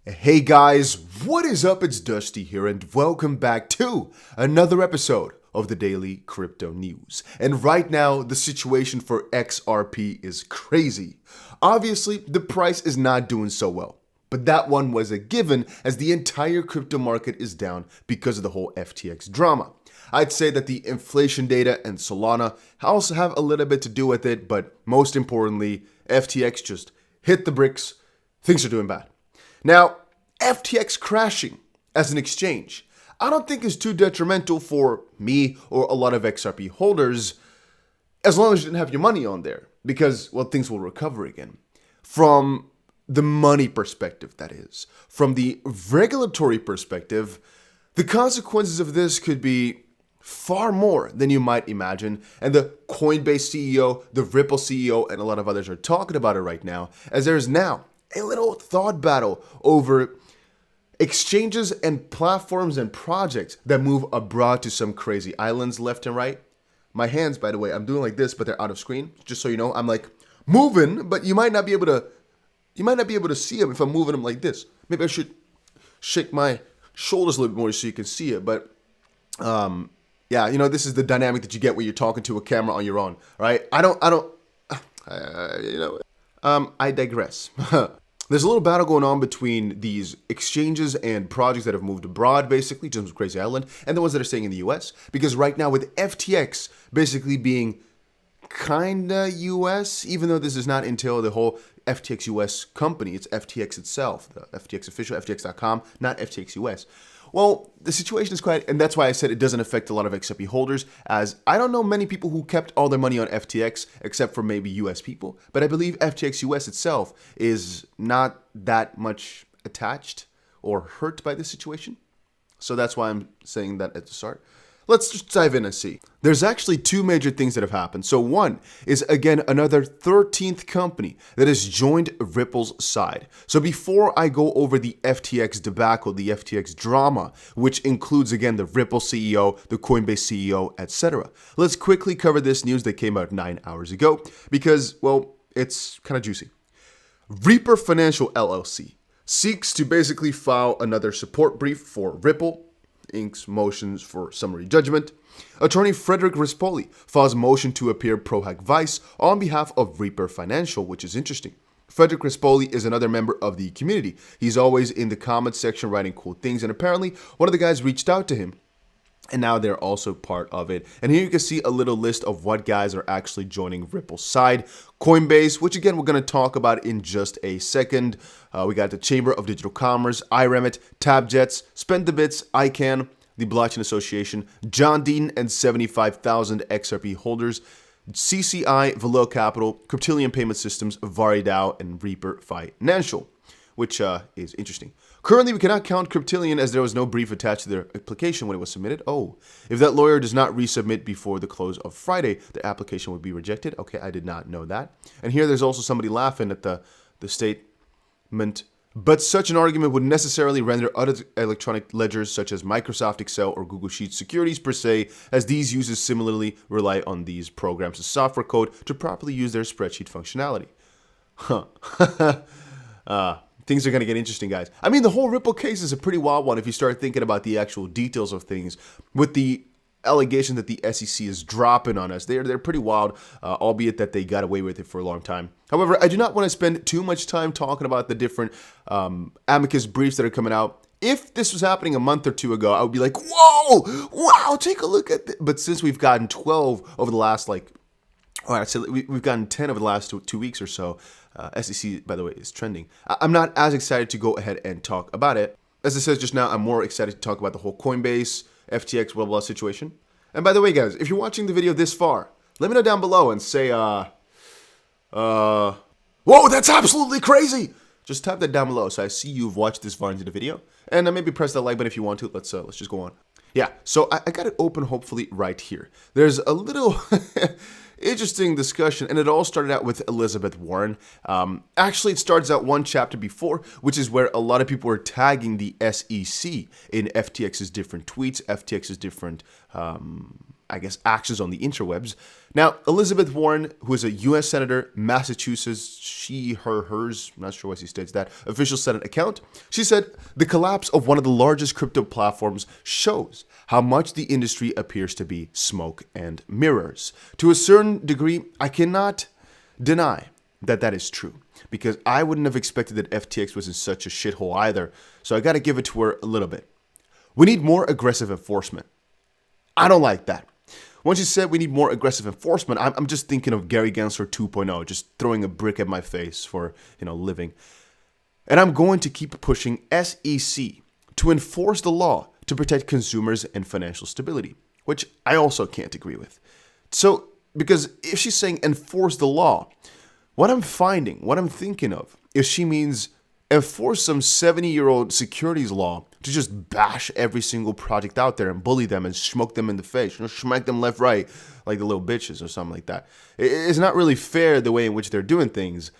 Hey guys, what is up? It's Dusty here and welcome back to another episode of the Daily Crypto News. And right now, the situation for XRP is crazy. Obviously, the price is not doing so well, but that one was a given as the entire crypto market is down because of the whole FTX drama. I'd say that the inflation data and Solana also have a little bit to do with it, but most importantly, FTX just hit the bricks. Things are doing bad. Now, FTX crashing as an exchange, I don't think is too detrimental for me or a lot of XRP holders as long as you didn't have your money on there because, well, things will recover again. From the money perspective, that is. From the regulatory perspective, the consequences of this could be far more than you might imagine, and the Coinbase CEO, the Ripple CEO, and a lot of others are talking about it right now, as there is now a little thought battle over exchanges and platforms and projects that move abroad to some crazy islands left and right. My hands, by the way, I'm doing like this, but they're out of screen. Just so you know, I'm like moving, but you might not be able to see them if I'm moving them like this. Maybe I should shake my shoulders a little bit more so you can see it. But yeah, this is the dynamic that you get when you're talking to a camera on your own, right? I digress. There's a little battle going on between these exchanges and projects that have moved abroad, basically, to some crazy island, and the ones that are staying in the US. Because right now, with FTX basically being kinda US, even though this does not entail the whole FTX US company, it's FTX itself, the FTX official, FTX.com, not FTX US. Well, the situation is quite, and that's why I said it doesn't affect a lot of XRP holders, as I don't know many people who kept all their money on FTX, except for maybe US people, but I believe FTX US itself is not that much attached or hurt by this situation. So that's why I'm saying that at the start. Let's just dive in and see. There's actually two major things that have happened. So one is, again, another 13th company that has joined Ripple's side. So before I go over the FTX debacle, the FTX drama, which includes, again, the Ripple CEO, the Coinbase CEO, etc., let's quickly cover this news that came out 9 hours ago because, well, it's kind of juicy. Reaper Financial LLC seeks to basically file another support brief for Ripple Inc.'s motions for summary judgment. Attorney Frederick Rispoli files motion to appear pro hac vice on behalf of Reaper Financial, which is interesting. Frederick Rispoli is another member of the community. He's always in the comments section writing cool things, and apparently one of the guys reached out to him, and now they're also part of it. And here you can see a little list of what guys are actually joining Ripple's side. Coinbase, which again we're going to talk about in just a second. We got the Chamber of Digital Commerce, iRemit, TabJets, Spend the Bits, ICANN, the Blockchain Association, John Dean, and 75,000 XRP holders, CCI, Valor Capital, Cryptillion Payment Systems, VariDAO, and Reaper Financial, which is interesting. Currently, we cannot count Cryptillion as there was no brief attached to their application when it was submitted. Oh, if that lawyer does not resubmit before the close of Friday, the application would be rejected. Okay, I did not know that. And here there's also somebody laughing at the statement. But such an argument would necessarily render other electronic ledgers such as Microsoft Excel or Google Sheets securities per se, as these users similarly rely on these programs as software code to properly use their spreadsheet functionality. Things are going to get interesting, guys. I mean, the whole Ripple case is a pretty wild one if you start thinking about the actual details of things with the allegation that the SEC is dropping on us. They're pretty wild, albeit that they got away with it for a long time. However, I do not want to spend too much time talking about the different amicus briefs that are coming out. If this was happening a month or two ago, I would be like, whoa, wow, take a look at this. But since we've gotten 12 over the last, we've gotten 10 over the last 2 weeks or so, SEC, by the way, is trending. I'm not as excited to go ahead and talk about it. As I said just now, I'm more excited to talk about the whole Coinbase, FTX, blah, blah situation. And by the way, guys, if you're watching the video this far, let me know down below and say, whoa, that's absolutely crazy. Just type that down below so I see you've watched this far into the video. And maybe press that like button if you want to. Let's just go on. Yeah, so I got it open hopefully right here. There's a little interesting discussion, and it all started out with Elizabeth Warren. Actually, it starts out one chapter before, which is where a lot of people are tagging the SEC in FTX's different tweets, FTX's different I guess, actions on the interwebs. Now, Elizabeth Warren, who is a U.S. Senator, Massachusetts, she, her, hers, I'm not sure why she states that, official Senate account, she said, the collapse of one of the largest crypto platforms shows how much the industry appears to be smoke and mirrors. To a certain degree, I cannot deny that that is true, because I wouldn't have expected that FTX was in such a shithole either, so I got to give it to her a little bit. We need more aggressive enforcement. I don't like that. Once you said we need more aggressive enforcement, I'm just thinking of Gary Gensler 2.0, just throwing a brick at my face for, living. And I'm going to keep pushing SEC to enforce the law to protect consumers and financial stability, which I also can't agree with. So, because if she's saying enforce the law, what I'm thinking of, is she means enforce some 70-year-old securities law to just bash every single project out there and bully them and smoke them in the face, smack them left, right, like the little bitches or something like that. It's not really fair the way in which they're doing things.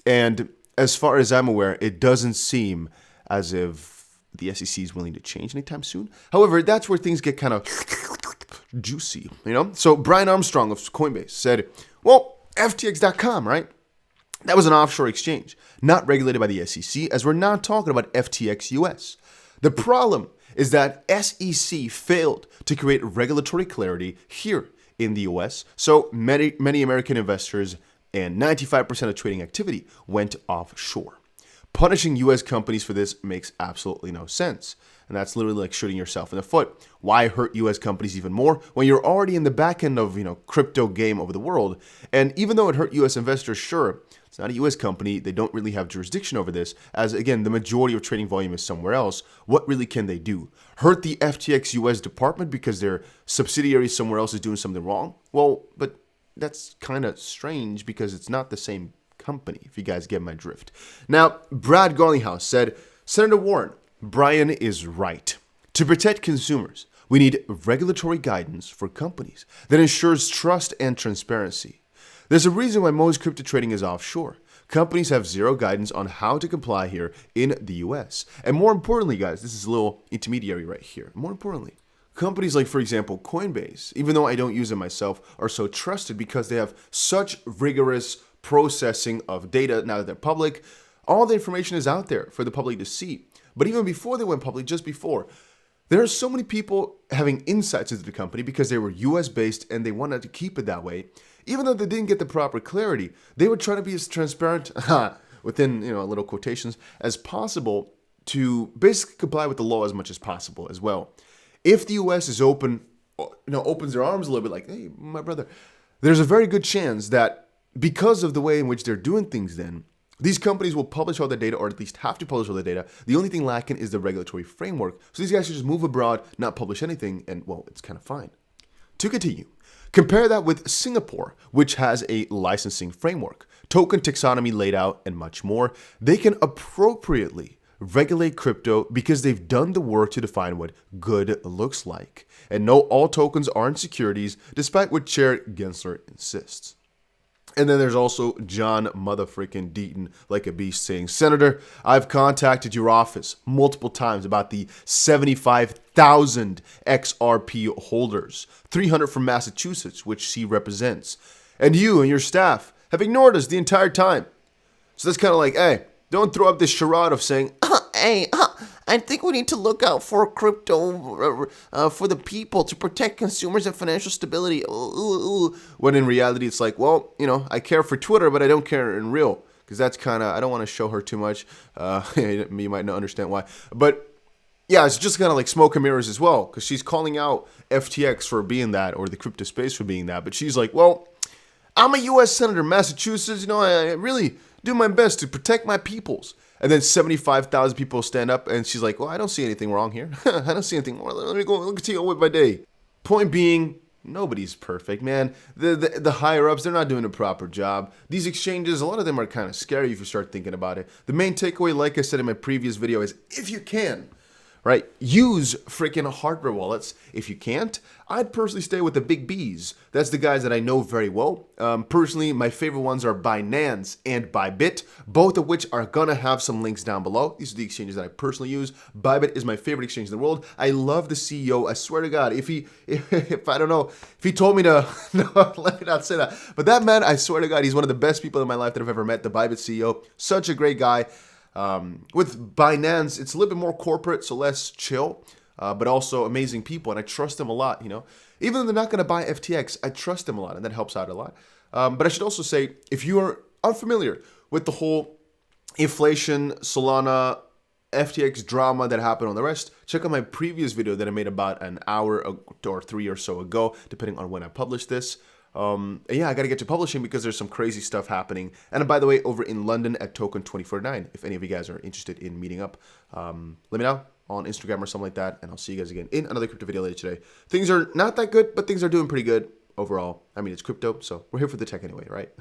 And as far as I'm aware, it doesn't seem as if the SEC is willing to change anytime soon. However, that's where things get kind of juicy, So Brian Armstrong of Coinbase said, well, FTX.com, right? That was an offshore exchange, not regulated by the SEC, as we're not talking about FTX US. The problem is that SEC failed to create regulatory clarity here in the US, so many American investors and 95% of trading activity went offshore. Punishing US companies for this makes absolutely no sense. And that's literally like shooting yourself in the foot. Why hurt US companies even more when you're already in the back end of, crypto game over the world? And even though it hurt US investors, sure, it's not a US company. They don't really have jurisdiction over this, as again, the majority of trading volume is somewhere else. What really can they do? Hurt the FTX US department because their subsidiary somewhere else is doing something wrong? Well, but that's kind of strange because it's not the same company, if you guys get my drift. Now, Brad Garlinghouse said, Senator Warren, Brian is right. To protect consumers, we need regulatory guidance for companies that ensures trust and transparency. There's a reason why most crypto trading is offshore. Companies have zero guidance on how to comply here in the US. And more importantly, guys, this is a little intermediary right here. More importantly, companies like, for example, Coinbase, even though I don't use it myself, are so trusted because they have such rigorous processing of data now that they're public. All the information is out there for the public to see. But even before they went public, just before, there are so many people having insights into the company because they were US based and they wanted to keep it that way. Even though they didn't get the proper clarity, they would try to be as transparent, within little quotations, as possible to basically comply with the law as much as possible as well. If the US is opens their arms a little bit like, hey, my brother, there's a very good chance that because of the way in which they're doing things then, these companies will publish all their data, or at least have to publish all their data. The only thing lacking is the regulatory framework. So these guys should just move abroad, not publish anything, and well, it's kind of fine. To continue, compare that with Singapore, which has a licensing framework, token taxonomy laid out, and much more. They can appropriately regulate crypto because they've done the work to define what good looks like. And no, all tokens aren't securities, despite what Chair Gensler insists. And then there's also John motherfreaking Deaton, like a beast, saying, Senator, I've contacted your office multiple times about the 75,000 XRP holders, 300 from Massachusetts, which she represents. And you and your staff have ignored us the entire time. So that's kind of like, hey, don't throw up this charade of saying, I think we need to look out for crypto for the people to protect consumers and financial stability. When in reality, it's like, well, I care for Twitter, but I don't care in real. Because that's kind of, I don't want to show her too much. You might not understand why. But yeah, it's just kind of like smoke and mirrors as well. Because she's calling out FTX for being that, or the crypto space for being that. But she's like, well, I'm a U.S. Senator, Massachusetts. I really do my best to protect my peoples. And then 75,000 people stand up, and she's like, well, I don't see anything wrong here. I don't see anything wrong. Let me go look at you with my day. Point being, nobody's perfect, man. The higher-ups, they're not doing a proper job. These exchanges, a lot of them are kind of scary if you start thinking about it. The main takeaway, like I said in my previous video, is if you can, right? Use freaking hardware wallets. If you can't, I'd personally stay with the big Bs. That's the guys that I know very well. Personally, my favorite ones are Binance and Bybit, both of which are gonna have some links down below. These are the exchanges that I personally use. Bybit is my favorite exchange in the world. I love the CEO. I swear to God, if I don't know, if he told me to, no, let me not say that. But that man, I swear to God, he's one of the best people in my life that I've ever met. The Bybit CEO, such a great guy. With Binance, it's a little bit more corporate, so less chill, but also amazing people, and I trust them a lot, Even though they're not going to buy FTX, I trust them a lot, and that helps out a lot. But I should also say, if you are unfamiliar with the whole inflation, Solana, FTX drama that happened on the rest, check out my previous video that I made about an hour or 3 or so ago, depending on when I published this. Yeah, I got to get to publishing because there's some crazy stuff happening. And by the way, over in London at Token 2049, if any of you guys are interested in meeting up, let me know on Instagram or something like that. And I'll see you guys again in another crypto video later today. Things are not that good, but things are doing pretty good overall. I mean, it's crypto, so we're here for the tech anyway, right?